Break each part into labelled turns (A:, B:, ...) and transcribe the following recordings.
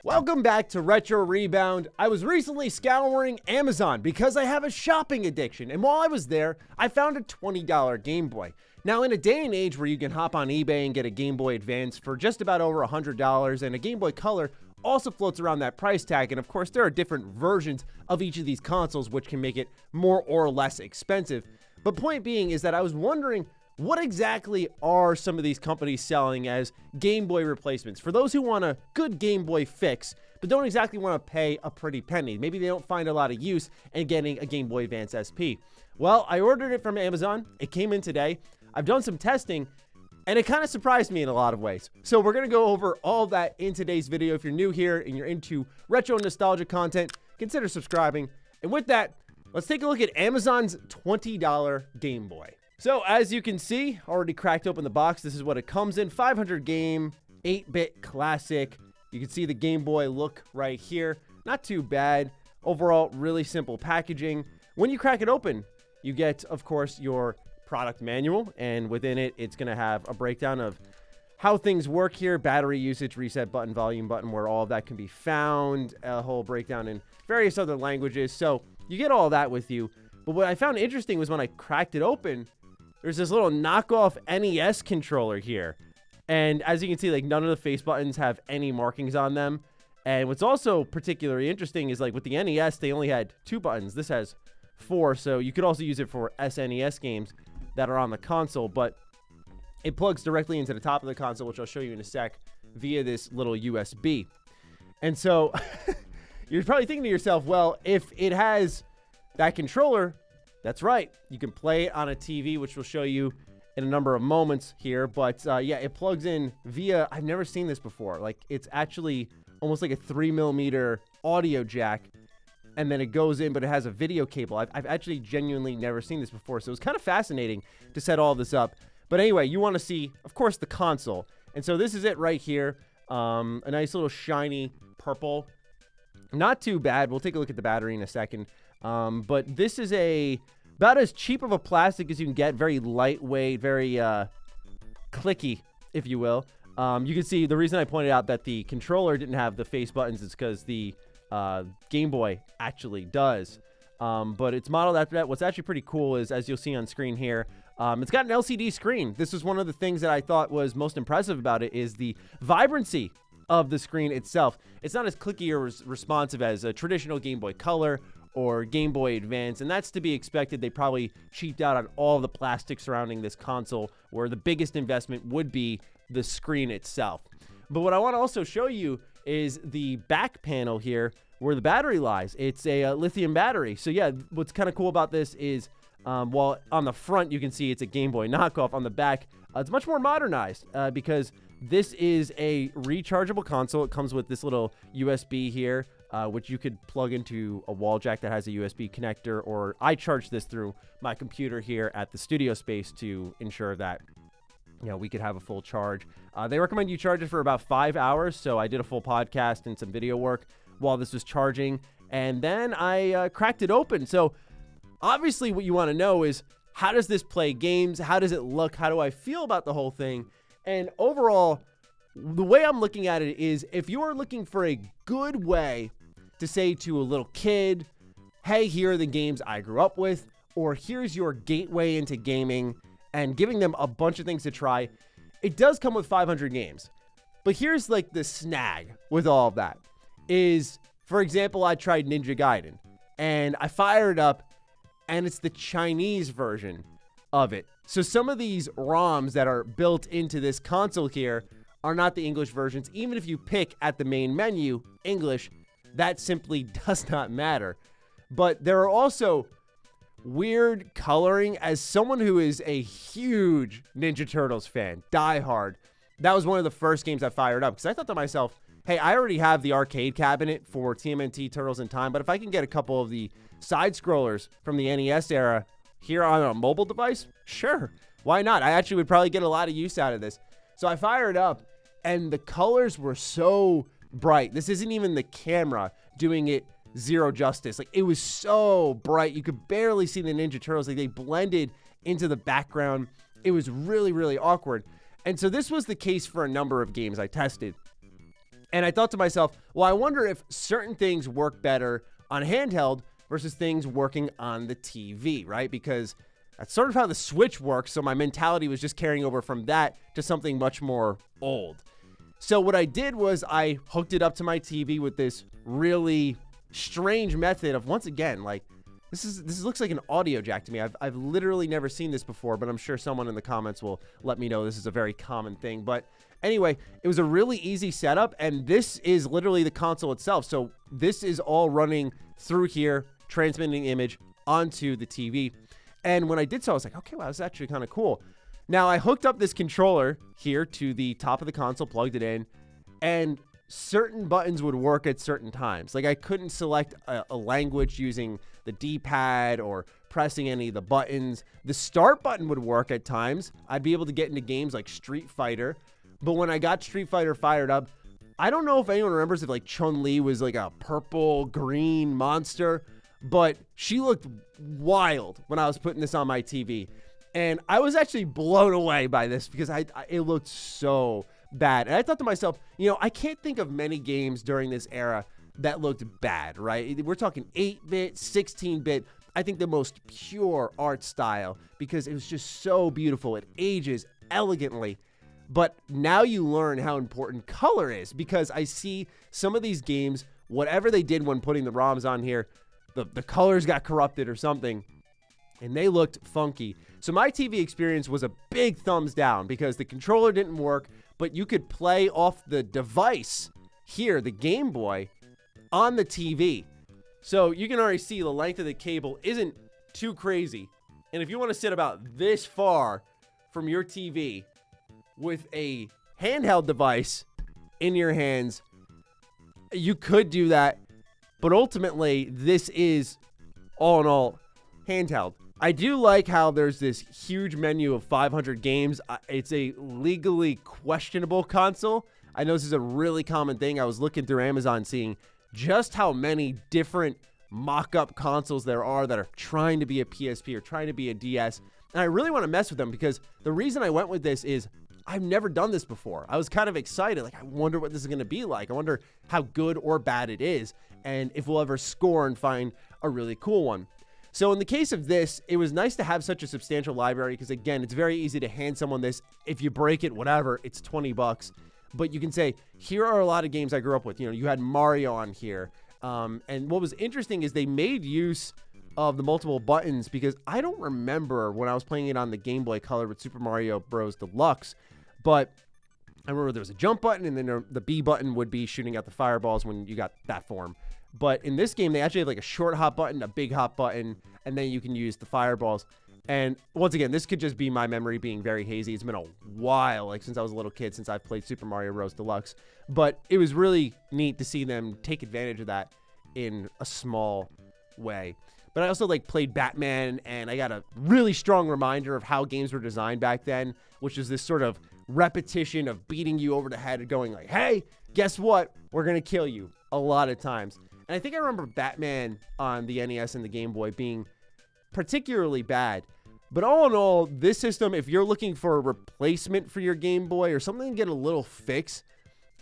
A: Welcome back to Retro Rebound. I was recently scouring Amazon because I have a shopping addiction, and while I was there, I found a $20 Game Boy. Now, in a day and age where you can hop on eBay and get a Game Boy Advance for just about over $100, and a Game Boy Color also floats around that price tag, and of course there are different versions of each of these consoles which can make it more or less expensive. But point being is that I was wondering, what exactly are some of these companies selling as Game Boy replacements? For those who want a good Game Boy fix, but don't exactly want to pay a pretty penny. Maybe they don't find a lot of use in getting a Game Boy Advance SP. Well, I ordered it from Amazon. It came in today. I've done some testing, and it kind of surprised me in a lot of ways. So we're going to go over all of that in today's video. If you're new here and you're into retro nostalgia content, consider subscribing. And with that, let's take a look at Amazon's $20 Game Boy. So as you can see, already cracked open the box. This is what it comes in. 500 game, 8-bit classic. You can see the Game Boy look right here. Not too bad. Overall, really simple packaging. When you crack it open, you get, of course, your product manual. And within it, it's going to have a breakdown of how things work here. Battery usage, reset button, volume button, where all of that can be found. A whole breakdown in various other languages. So you get all that with you. But what I found interesting was when I cracked it open, there's this little knockoff NES controller here. And as you can see, like, none of the face buttons have any markings on them. And what's also particularly interesting is, like, with the NES, they only had 2 buttons. This has 4, so you could also use it for SNES games that are on the console. But it plugs directly into the top of the console, which I'll show you in a sec, via this little USB. And so you're probably thinking to yourself, well, if it has that controller, that's right, you can play it on a TV, which we'll show you in a number of moments here. But yeah, it plugs in via, I've never seen this before. Like, it's actually almost like a 3mm audio jack, and then it goes in, but it has a video cable. I've actually genuinely never seen this before, so it's kind of fascinating to set all this up. But anyway, you want to see, of course, the console. And so this is it right here. A nice little shiny purple. Not too bad. We'll take a look at the battery in a second. But this is about as cheap of a plastic as you can get. Very lightweight, very clicky, if you will. You can see the reason I pointed out that the controller didn't have the face buttons is because the Game Boy actually does. But it's modeled after that. What's actually pretty cool is, as you'll see on screen here, it's got an LCD screen. This is one of the things that I thought was most impressive about it, is the vibrancy of the screen itself. It's not as clicky or responsive as a traditional Game Boy Color or Game Boy Advance, and that's to be expected. They probably cheaped out on all the plastic surrounding this console, where the biggest investment would be the screen itself. But what I want to also show you is the back panel here, where the battery lies. It's a lithium battery. So yeah, what's kind of cool about this is, while on the front you can see it's a Game Boy knockoff, on the back it's much more modernized, because this is a rechargeable console. It comes with this little USB here, which you could plug into a wall jack that has a USB connector, or I charge this through my computer here at the studio space to ensure that, you know, we could have a full charge. They recommend you charge it for about 5 hours, so I did a full podcast and some video work while this was charging, and then I cracked it open. So obviously what you want to know is, how does this play games? How does it look? How do I feel about the whole thing? And overall, the way I'm looking at it is, if you are looking for a good way to say to a little kid, hey, here are the games I grew up with, or here's your gateway into gaming, and giving them a bunch of things to try, it does come with 500 games. But here's like the snag with all of that is, for example, I tried Ninja Gaiden, and I fired it up, and it's the Chinese version of it. So some of these ROMs that are built into this console here are not the English versions. Even if you pick at the main menu English, that simply does not matter. But there are also weird coloring. As someone who is a huge Ninja Turtles fan, diehard, that was one of the first games I fired up, because I thought to myself, hey, I already have the arcade cabinet for TMNT Turtles in Time, but if I can get a couple of the side scrollers from the NES era here on a mobile device, sure, why not? I actually would probably get a lot of use out of this. So I fired up, and the colors were so bright. This isn't even the camera doing it zero justice. Like, it was so bright, you could barely see the Ninja Turtles. Like, they blended into the background. It was really, really awkward. And so this was the case for a number of games I tested. And I thought to myself, well, I wonder if certain things work better on handheld versus things working on the TV, right? Because that's sort of how the Switch works. So my mentality was just carrying over from that to something much more old. So what I did was I hooked it up to my TV with this really strange method of, once again, like, this looks like an audio jack to me. I've literally never seen this before, but I'm sure someone in the comments will let me know this is a very common thing. But anyway, it was a really easy setup, and this is literally the console itself. So this is all running through here, transmitting the image onto the TV. And when I did so, I was like, okay, wow, this is actually kind of cool. Now, I hooked up this controller here to the top of the console, plugged it in, and certain buttons would work at certain times. Like, I couldn't select a language using the D-pad or pressing any of the buttons. The start button would work at times. I'd be able to get into games like Street Fighter. But when I got Street Fighter fired up, I don't know if anyone remembers if like Chun-Li was like a purple, green monster, but she looked wild when I was putting this on my TV. And I was actually blown away by this because it looked so bad. And I thought to myself, I can't think of many games during this era that looked bad, right? We're talking 8-bit, 16-bit. I think the most pure art style because it was just so beautiful. It ages elegantly. But now you learn how important color is because I see some of these games, whatever they did when putting the ROMs on here, the colors got corrupted or something, and they looked funky. So my TV experience was a big thumbs down because the controller didn't work, but you could play off the device here, the Game Boy, on the TV. So you can already see the length of the cable isn't too crazy. And if you want to sit about this far from your TV with a handheld device in your hands, you could do that. But ultimately, this is, all in all, handheld. I do like how there's this huge menu of 500 games. It's a legally questionable console. I know this is a really common thing. I was looking through Amazon seeing just how many different mock-up consoles there are that are trying to be a PSP or trying to be a DS. And I really want to mess with them because the reason I went with this is I've never done this before. I was kind of excited. Like, I wonder what this is going to be like. I wonder how good or bad it is and if we'll ever score and find a really cool one. So in the case of this, it was nice to have such a substantial library because, again, it's very easy to hand someone this. If you break it, whatever, it's $20. But you can say, here are a lot of games I grew up with. You had Mario on here. And what was interesting is they made use of the multiple buttons because I don't remember when I was playing it on the Game Boy Color with Super Mario Bros. Deluxe. But I remember there was a jump button and then the B button would be shooting out the fireballs when you got that form. But in this game, they actually have like a short hop button, a big hop button, and then you can use the fireballs. And once again, this could just be my memory being very hazy. It's been a while, like since I was a little kid, since I've played Super Mario Bros. Deluxe. But it was really neat to see them take advantage of that in a small way. But I also played Batman, and I got a really strong reminder of how games were designed back then, which is this sort of repetition of beating you over the head and going like, hey, guess what? We're going to kill you a lot of times. And I think I remember Batman on the NES and the Game Boy being particularly bad. But all in all, this system, if you're looking for a replacement for your Game Boy or something to get a little fix,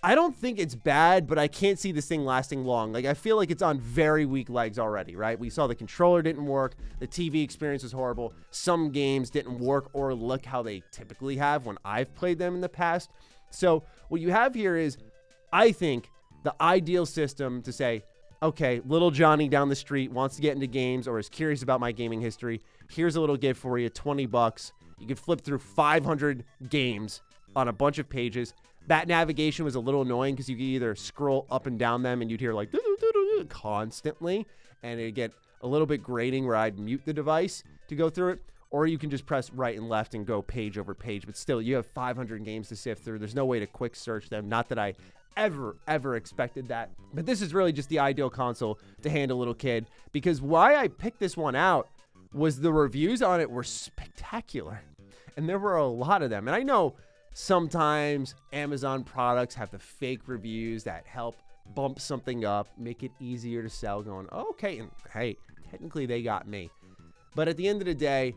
A: I don't think it's bad, but I can't see this thing lasting long. I feel like it's on very weak legs already, right? We saw the controller didn't work. The TV experience was horrible. Some games didn't work or look how they typically have when I've played them in the past. So what you have here is, I think, the ideal system to say, okay, little Johnny down the street wants to get into games or is curious about my gaming history. Here's a little gift for you, $20. You can flip through 500 games on a bunch of pages. That navigation was a little annoying because you could either scroll up and down them and you'd hear like constantly, and it'd get a little bit grating where I'd mute the device to go through it, or you can just press right and left and go page over page. But still, you have 500 games to sift through. There's no way to quick search them. Not that I ever expected that. But this is really just the ideal console to hand a little kid, because why I picked this one out was the reviews on it were spectacular. And there were a lot of them. And I know sometimes Amazon products have the fake reviews that help bump something up, make it easier to sell, going, oh, okay, and hey, technically they got me. But at the end of the day,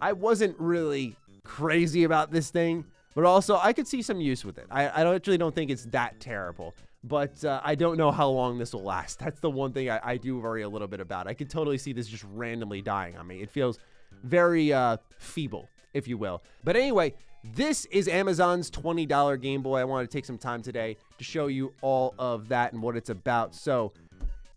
A: I wasn't really crazy about this thing, but also I could see some use with it. I actually don't think it's that terrible. but I don't know how long this will last. That's the one thing I do worry a little bit about. I could totally see this just randomly dying on me. It feels very feeble, if you will. But anyway, this is Amazon's $20 Game Boy. I wanted to take some time today to show you all of that and what it's about. So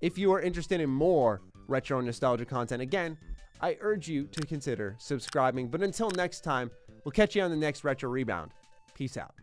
A: if you are interested in more retro and nostalgia content, again, I urge you to consider subscribing. But until next time, we'll catch you on the next Retro Rebound. Peace out.